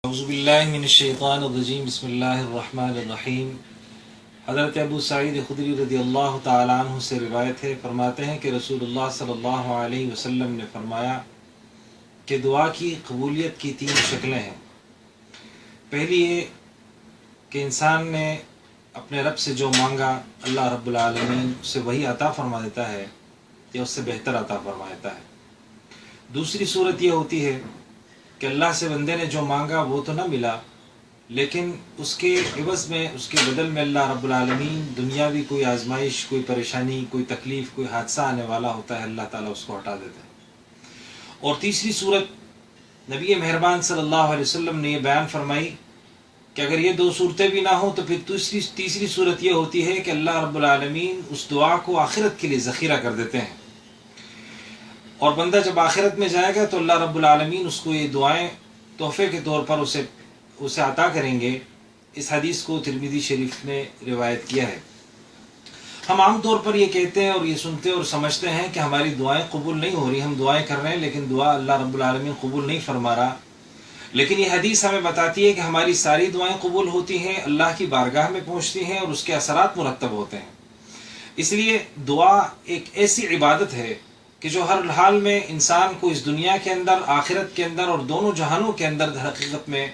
اعوذ باللہ من الشیطان الرجیم بسم اللہ الرحمن الرحیم۔ حضرت ابو سعید خدری رضی اللہ تعالیٰ عنہ سے روایت ہے، فرماتے ہیں کہ رسول اللہ صلی اللہ علیہ وسلم نے فرمایا کہ دعا کی قبولیت کی 3 شکلیں ہیں۔ پہلی یہ کہ انسان نے اپنے رب سے جو مانگا اللہ رب العالمین اسے وہی عطا فرما دیتا ہے یا اس سے بہتر عطا فرما دیتا ہے۔ دوسری صورت یہ ہوتی ہے کہ اللہ سے بندے نے جو مانگا وہ تو نہ ملا، لیکن اس کے عوض میں، اس کے بدل میں اللہ رب العالمین دنیاوی کوئی آزمائش، کوئی پریشانی، کوئی تکلیف، کوئی حادثہ آنے والا ہوتا ہے، اللہ تعالیٰ اس کو ہٹا دیتا ہے۔ اور تیسری صورت نبی مہربان صلی اللہ علیہ وسلم نے یہ بیان فرمائی کہ اگر یہ 2 صورتیں بھی نہ ہوں تو پھر تیسری صورت یہ ہوتی ہے کہ اللہ رب العالمین اس دعا کو آخرت کے لیے ذخیرہ کر دیتے ہیں، اور بندہ جب آخرت میں جائے گا تو اللہ رب العالمین اس کو یہ دعائیں تحفے کے طور پر اسے عطا کریں گے۔ اس حدیث کو ترمذی شریف نے روایت کیا ہے۔ ہم عام طور پر یہ کہتے ہیں اور یہ سنتے اور سمجھتے ہیں کہ ہماری دعائیں قبول نہیں ہو رہی، ہم دعائیں کر رہے ہیں لیکن دعا اللہ رب العالمین قبول نہیں فرما رہا، لیکن یہ حدیث ہمیں بتاتی ہے کہ ہماری ساری دعائیں قبول ہوتی ہیں، اللہ کی بارگاہ میں پہنچتی ہیں اور اس کے اثرات مرتب ہوتے ہیں۔ اس لیے دعا ایک ایسی عبادت ہے کہ جو ہر حال میں انسان کو اس دنیا کے اندر، آخرت کے اندر اور دونوں جہانوں کے اندر حقیقت میں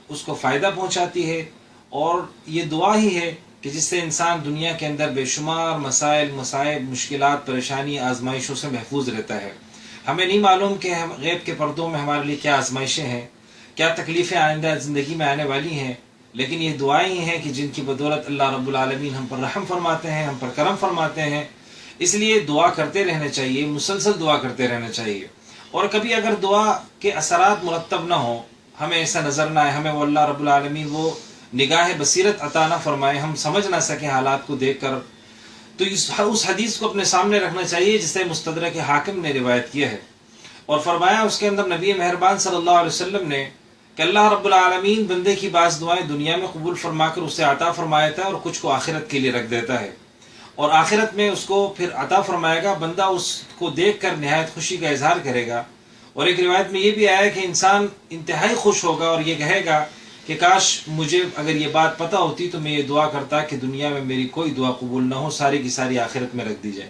اس کو فائدہ پہنچاتی ہے، اور یہ دعا ہی ہے کہ جس سے انسان دنیا کے اندر بے شمار مسائل، مصائب، مشکلات، پریشانی، آزمائشوں سے محفوظ رہتا ہے۔ ہمیں نہیں معلوم کہ غیب کے پردوں میں ہمارے لیے کیا آزمائشیں ہیں، کیا تکلیفیں آئندہ زندگی میں آنے والی ہیں، لیکن یہ دعائیں ہی ہیں کہ جن کی بدولت اللہ رب العالمین ہم پر رحم فرماتے ہیں، ہم پر کرم فرماتے ہیں۔ اس لیے دعا کرتے رہنا چاہیے، مسلسل دعا کرتے رہنا چاہیے، اور کبھی اگر دعا کے اثرات مرتب نہ ہوں، ہمیں ایسا نظر نہ آئے، ہمیں وہ اللہ رب العالمین وہ نگاہ بصیرت عطا نہ فرمائے، ہم سمجھ نہ سکیں حالات کو دیکھ کر، تو اس حدیث کو اپنے سامنے رکھنا چاہیے جسے مستدرک حاکم نے روایت کیا ہے، اور فرمایا اس کے اندر نبی مہربان صلی اللہ علیہ وسلم نے کہ اللہ رب العالمین بندے کی بعض دعائیں دنیا میں قبول فرما کر اسے عطا فرما دیتا ہے اور کچھ کو آخرت کے لیے رکھ دیتا ہے، اور آخرت میں اس کو پھر عطا فرمائے گا، بندہ اس کو دیکھ کر نہایت خوشی کا اظہار کرے گا۔ اور ایک روایت میں یہ بھی آیا کہ انسان انتہائی خوش ہوگا اور یہ کہے گا کہ کاش مجھے اگر یہ بات پتہ ہوتی تو میں یہ دعا کرتا کہ دنیا میں میری کوئی دعا قبول نہ ہو، ساری کی ساری آخرت میں رکھ دی جائے۔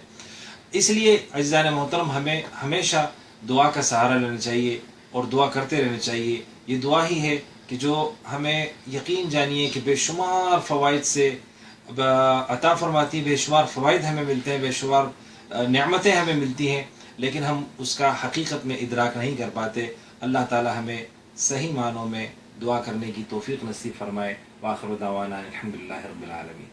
اس لیے عزیزان محترم، ہمیں ہمیشہ دعا کا سہارا لینا چاہیے اور دعا کرتے رہنا چاہیے۔ یہ دعا ہی ہے کہ جو ہمیں یقین جانیے کہ بے شمار فوائد سے عطا فرماتی، بے شمار فوائد ہمیں ملتے ہیں، بے شمار نعمتیں ہمیں ملتی ہیں، لیکن ہم اس کا حقیقت میں ادراک نہیں کر پاتے۔ اللہ تعالی ہمیں صحیح معنوں میں دعا کرنے کی توفیق نصیب فرمائے۔ وآخر دعوانا الحمدللہ رب العالمین۔